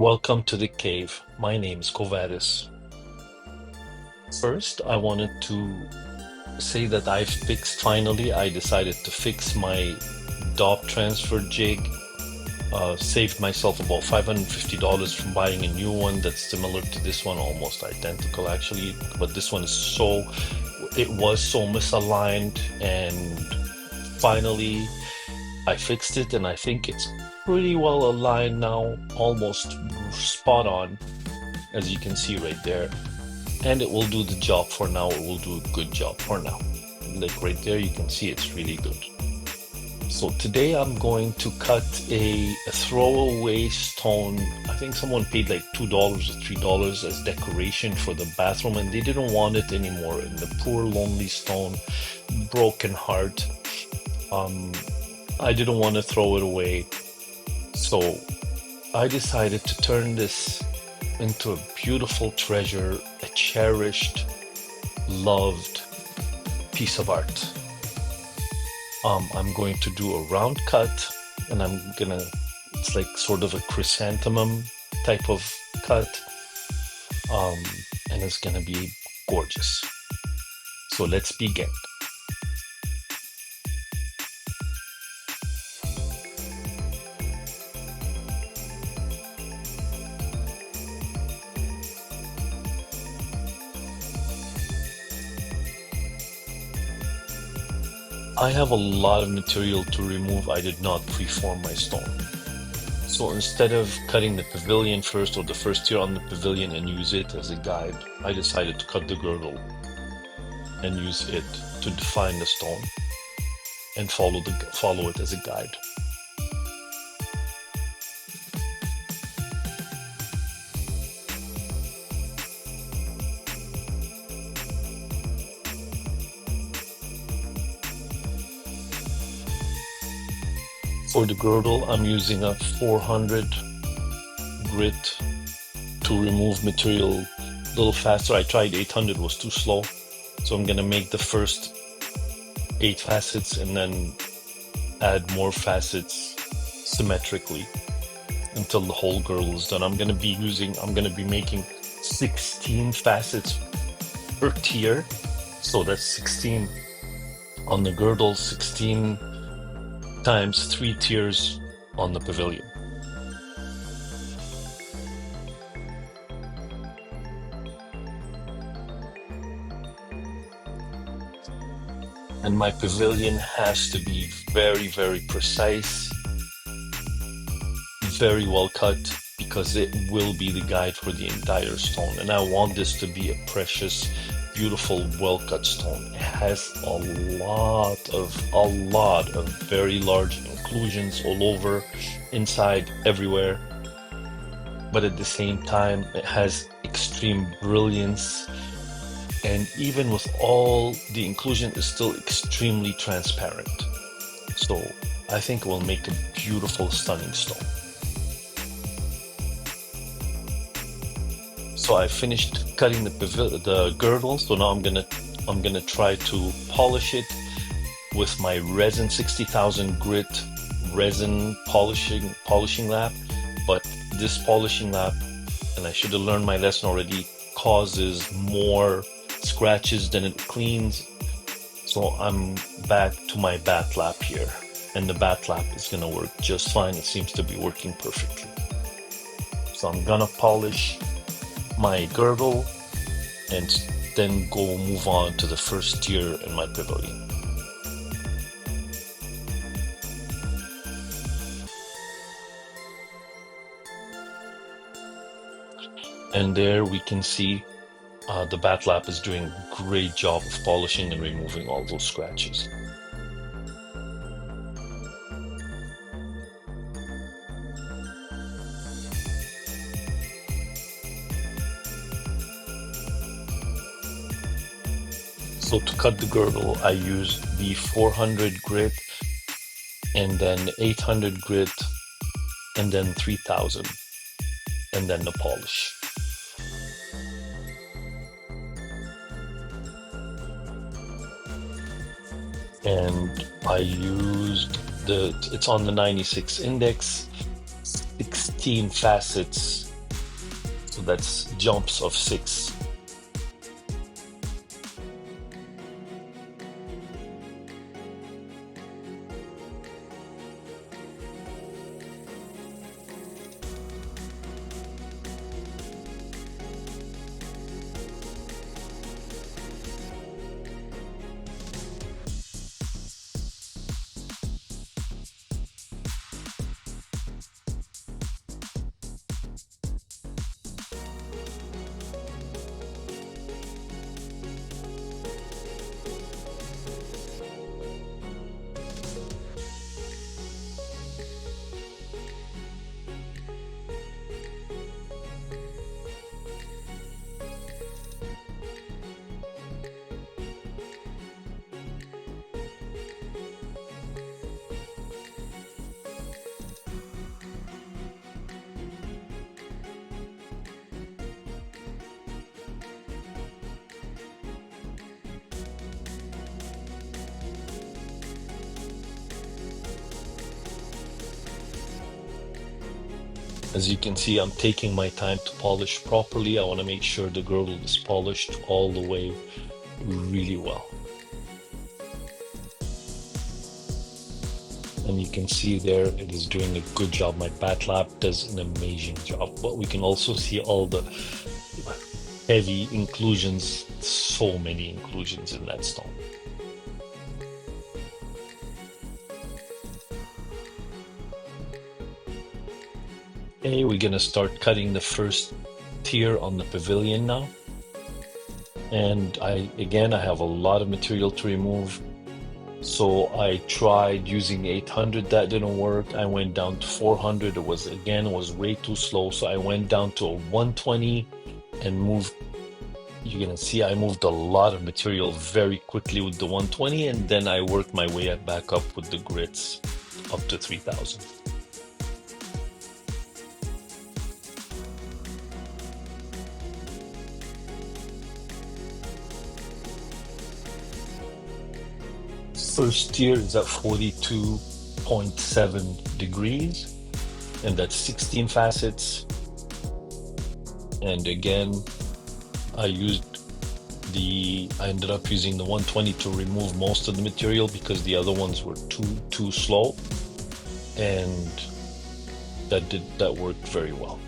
Welcome to the cave. My name is Kovadis. First, I wanted to say that finally, I decided to fix my DOP transfer jig. Saved myself about $550 from buying a new one that's similar to this one, almost identical actually. But this one it was so misaligned, and finally I fixed it, and I think it's pretty well aligned now, almost spot on, as you can see right there. And it will do the job for now. It will do a good job for now. Like right there, you can see it's really good. So today I'm going to cut a throwaway stone. I think someone paid like $2 or $3 as decoration for the bathroom, and they didn't want it anymore. And the poor lonely stone, broken heart. I didn't want to throw it away. So I decided to turn this into a beautiful treasure, a cherished, loved piece of art. I'm going to do a round cut, and it's like sort of a chrysanthemum type of cut, and it's gonna be gorgeous. So let's begin. I have a lot of material to remove. I did not preform my stone. So instead of cutting the pavilion first, or the first tier on the pavilion, and use it as a guide, I decided to cut the girdle and use it to define the stone and follow it as a guide. For the girdle, I'm using a 400 grit to remove material a little faster. I tried 800, was too slow. So I'm gonna make the first 8 facets and then add more facets symmetrically until the whole girdle is done. I'm gonna be making 16 facets per tier. So that's 16 on the girdle, 16 times 3 tiers on the pavilion. And my pavilion has to be very, very precise, very well cut, because it will be the guide for the entire stone. And I want this to be a precious, beautiful, well-cut stone. It has a lot of very large inclusions all over, inside, everywhere. But at the same time, it has extreme brilliance. And even with all the inclusion, it's still extremely transparent. So I think it will make a beautiful, stunning stone. So I finished cutting the girdle. So now I'm gonna try to polish it with my resin 60,000 grit resin polishing lap. But this polishing lap, and I should have learned my lesson already, causes more scratches than it cleans. So I'm back to my bath lap here, and the bath lap is gonna work just fine. It seems to be working perfectly. So I'm gonna polish my girdle and then move on to the first tier in my pavilion. And there we can see the bath lap is doing a great job of polishing and removing all those scratches. So to cut the girdle, I used the 400 grit, and then 800 grit, and then 3000, and then the polish. And I used it's on the 96 index, 16 facets So that's jumps of 6. As you can see, I'm taking my time to polish properly. I want to make sure the girdle is polished all the way really well. And you can see there, it is doing a good job. My bat lap does an amazing job. But we can also see all the heavy inclusions, so many inclusions in that stone. Okay, we're gonna start cutting the first tier on the pavilion now. And I have a lot of material to remove. So I tried using 800, that didn't work. I went down to 400. It was way too slow. So I went down to a 120 and moved. You're gonna see I moved a lot of material very quickly with the 120, and then I worked my way back up with the grits up to 3000. First tier is at 42.7 degrees, and that's 16 facets. And again, I ended up using the 120 to remove most of the material because the other ones were too slow, and that worked very well.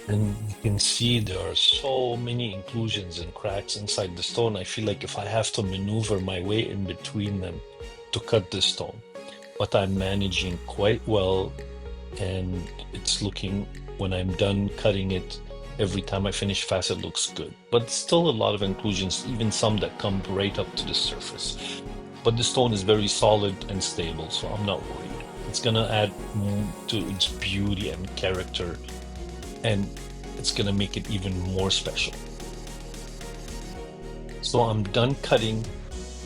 And you can see there are so many inclusions and cracks inside the stone. I feel like if I have to maneuver my way in between them to cut the stone, but I'm managing quite well, and it's looking, when I'm done cutting it, every time I finish facet looks good. But still a lot of inclusions, even some that come right up to the surface. But the stone is very solid and stable, so I'm not worried. It's gonna add to its beauty and character, and it's gonna make it even more special. So I'm done cutting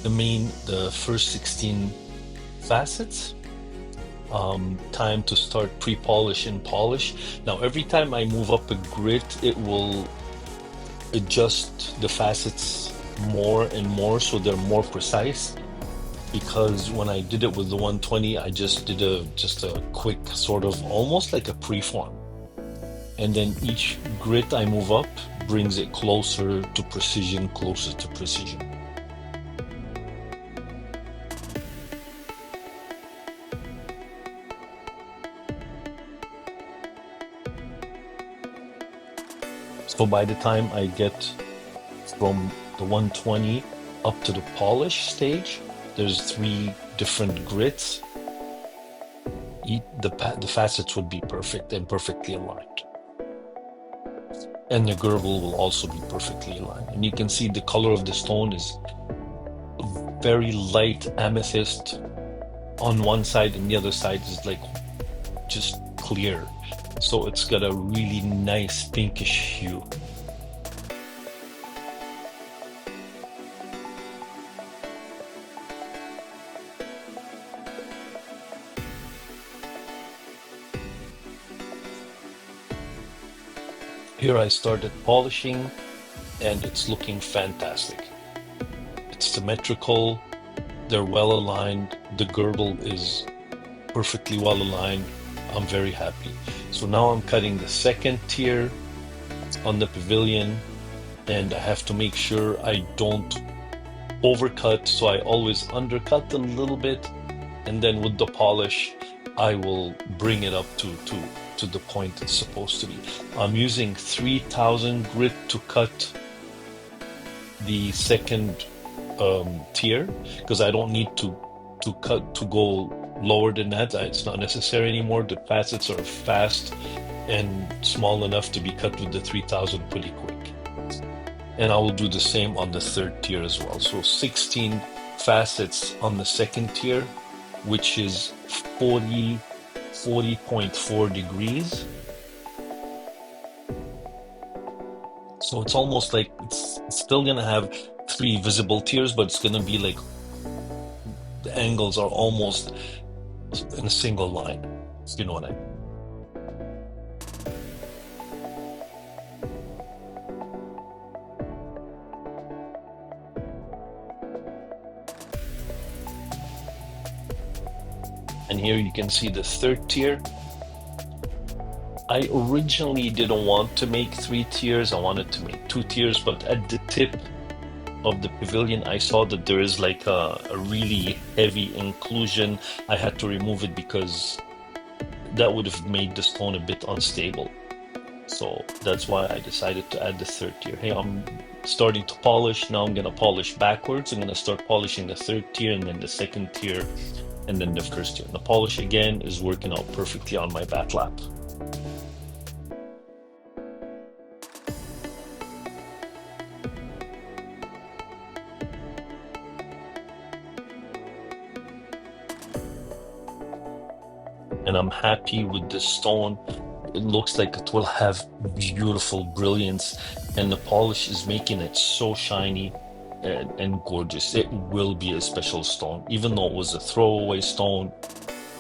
the first 16 facets. Time to start pre-polish and polish. Now every time I move up a grit, it will adjust the facets more and more so they're more precise, because when I did it with the 120, I just did a quick sort of almost like a preform, and then each grit I move up brings it closer to precision. So by the time I get from the 120 up to the polish stage, there's 3 different grits. The facets would be perfect and perfectly aligned. And the girdle will also be perfectly aligned. And you can see the color of the stone is very light amethyst on one side, and the other side is like just clear. So it's got a really nice pinkish hue. Here I started polishing and it's looking fantastic. It's symmetrical, they're well aligned, the girdle is perfectly well aligned. I'm very happy. So now I'm cutting the second tier on the pavilion, and I have to make sure I don't overcut, so I always undercut a little bit, and then with the polish I will bring it up to the point it's supposed to be. I'm using 3000 grit to cut the second tier because I don't need to go lower than that. It's not necessary anymore. The facets are fast and small enough to be cut with the 3000 pretty quick. And I will do the same on the third tier as well. So 16 facets on the second tier, which is 40.4 degrees. So it's almost like it's still gonna have 3 visible tiers, but it's gonna be like the angles are almost in a single line, if you know what I mean. And here you can see the third tier. I originally didn't want to make 3 tiers, I wanted to make 2 tiers, but at the tip of the pavilion I saw that there is like a really heavy inclusion. I had to remove it because that would have made the stone a bit unstable. So that's why I decided to add the third tier. Hey, I'm starting to polish. Now I'm gonna polish backwards. I'm gonna start polishing the third tier and then the second tier and then the first tier. The polish again is working out perfectly on my back lap. And I'm happy with the stone. It looks like it will have beautiful brilliance, and the polish is making it so shiny and gorgeous. It will be a special stone. Even though it was a throwaway stone,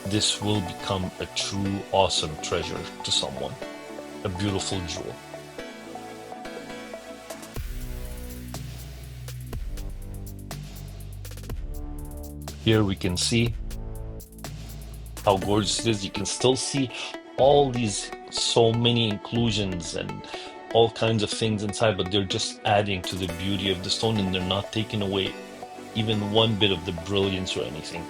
this will become a true awesome treasure to someone. A beautiful jewel. Here we can see how gorgeous it is. You can still see all these so many inclusions and all kinds of things inside, but they're just adding to the beauty of the stone and they're not taking away even one bit of the brilliance or anything.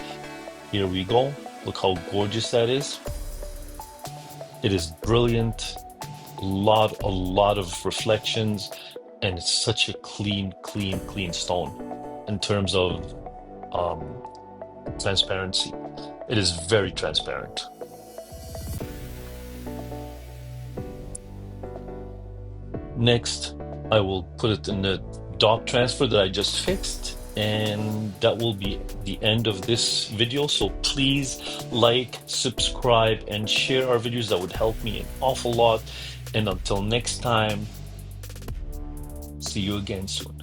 Here we go. Look how gorgeous that is. It is brilliant. A lot of reflections, and it's such a clean stone in terms of transparency. It is very transparent. Next, I will put it in the dot transfer that I just fixed, and that will be the end of this video. So please like, subscribe, and share our videos. That would help me an awful lot. And until next time, see you again soon.